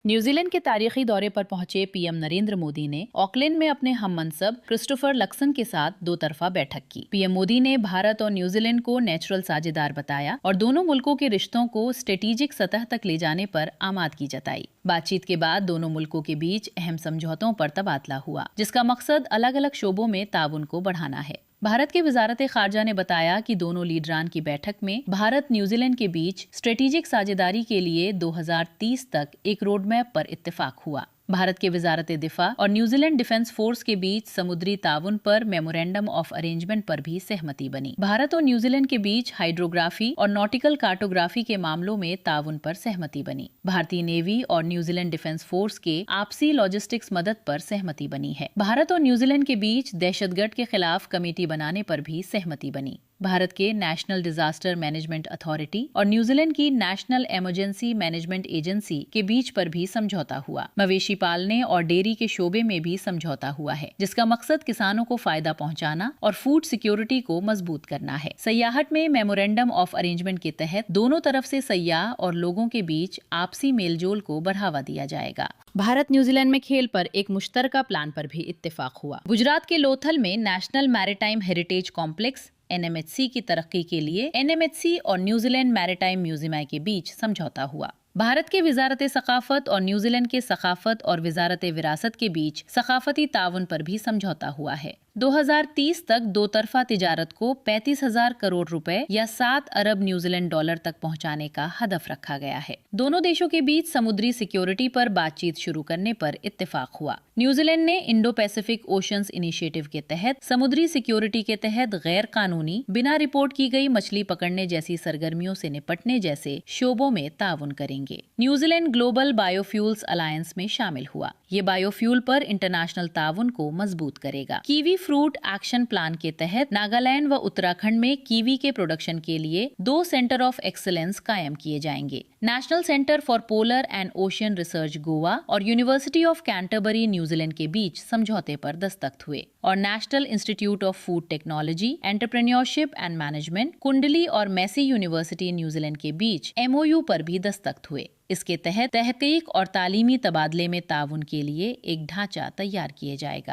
New Zealand के तारीखी दौरे पर पहुंचे पीएम नरेंद्र मोदी ने ऑकलैंड में अपने हममनसब क्रिस्टोफर लक्सन के साथ दो तरफा बैठक की। पीएम मोदी ने भारत और न्यूजीलैंड को नेचुरल साझेदार बताया और दोनों मुल्कों के रिश्तों को स्ट्रेटेजिक सतह तक ले जाने पर आमादगी जताई। बातचीत के बाद दोनों मुल्कों के बीच अहम समझौतों पर तबादला हुआ, जिसका मकसद अलग अलग शोबों में ताउन को बढ़ाना है। भारत के वजारत खारजा ने बताया कि दोनों लीडरान की बैठक में भारत न्यूजीलैंड के बीच स्ट्रेटेजिक साझेदारी के लिए 2030 तक एक रोड मैप पर इत्तेफाक हुआ। भारत के वजारत दिफा और न्यूजीलैंड डिफेंस फोर्स के बीच समुद्री ताउन पर मेमोरेंडम ऑफ अरेंजमेंट पर भी सहमति बनी। भारत और न्यूजीलैंड के बीच हाइड्रोग्राफी और नॉटिकल कार्टोग्राफी के मामलों में ताउन पर सहमति बनी। भारतीय नेवी और न्यूजीलैंड डिफेंस फोर्स के आपसी लॉजिस्टिक्स मदद पर सहमति बनी है। भारत और न्यूजीलैंड के बीच दहशतगर्द के खिलाफ कमेटी बनाने पर भी सहमति बनी। भारत के नेशनल डिजास्टर मैनेजमेंट अथॉरिटी और न्यूजीलैंड की नेशनल इमरजेंसी मैनेजमेंट एजेंसी के बीच पर भी समझौता हुआ। मवेशी पालने और डेयरी के शोबे में भी समझौता हुआ है, जिसका मकसद किसानों को फायदा पहुंचाना और फूड सिक्योरिटी को मजबूत करना है। सयाहट में मेमोरेंडम ऑफ अरेंजमेंट के तहत दोनों तरफ से सयाह और लोगों के बीच आपसी मेलजोल को बढ़ावा दिया जाएगा। भारत न्यूजीलैंड में खेल पर एक मुश्तरका प्लान पर भी इत्तेफाक हुआ। गुजरात के लोथल में national maritime heritage complex NMHC की तरक्की के लिए NMHC और न्यूजीलैंड मैरीटाइम म्यूजियम के बीच समझौता हुआ। भारत के वजारत सकाफत और न्यूजीलैंड के सकाफत और वजारत विरासत के बीच सकाफती ताउन पर भी समझौता हुआ है। 2030 तक दो तरफा तिजारत को 35,000 करोड़ रुपए या 7 अरब न्यूजीलैंड डॉलर तक पहुंचाने का हदफ रखा गया है। दोनों देशों के बीच समुद्री सिक्योरिटी पर बातचीत शुरू करने पर इत्तेफाक हुआ। न्यूजीलैंड ने इंडो पैसिफिक ओशंस इनिशिएटिव के तहत समुद्री सिक्योरिटी के तहत गैर कानूनी बिना रिपोर्ट की गई मछली पकड़ने जैसी सरगर्मियों से निपटने जैसे शोबों में ताउन करेंगे। न्यूजीलैंड ग्लोबल बायोफ्यूल्स अलायंस में शामिल हुआ। ये बायोफ्यूल पर इंटरनेशनल ताउन को मजबूत करेगा। कीवी फ्रूट एक्शन प्लान के तहत नागालैंड व उत्तराखंड में कीवी के प्रोडक्शन के लिए 2 सेंटर ऑफ एक्सीलेंस कायम किए जाएंगे। National centre for polar and ocean research Goa और यूनिवर्सिटी ऑफ कैंटरबरी न्यूजीलैंड के बीच समझौते पर दस्तखत हुए और national institute of food technology, entrepreneurship and management, कुंडली और मैसी यूनिवर्सिटी न्यूजीलैंड के बीच MOU पर भी दस्तखत हुए। इसके तहत तहकीक और तालीमी तबादले में ताउन के लिए एक ढांचा तैयार किया जाएगा।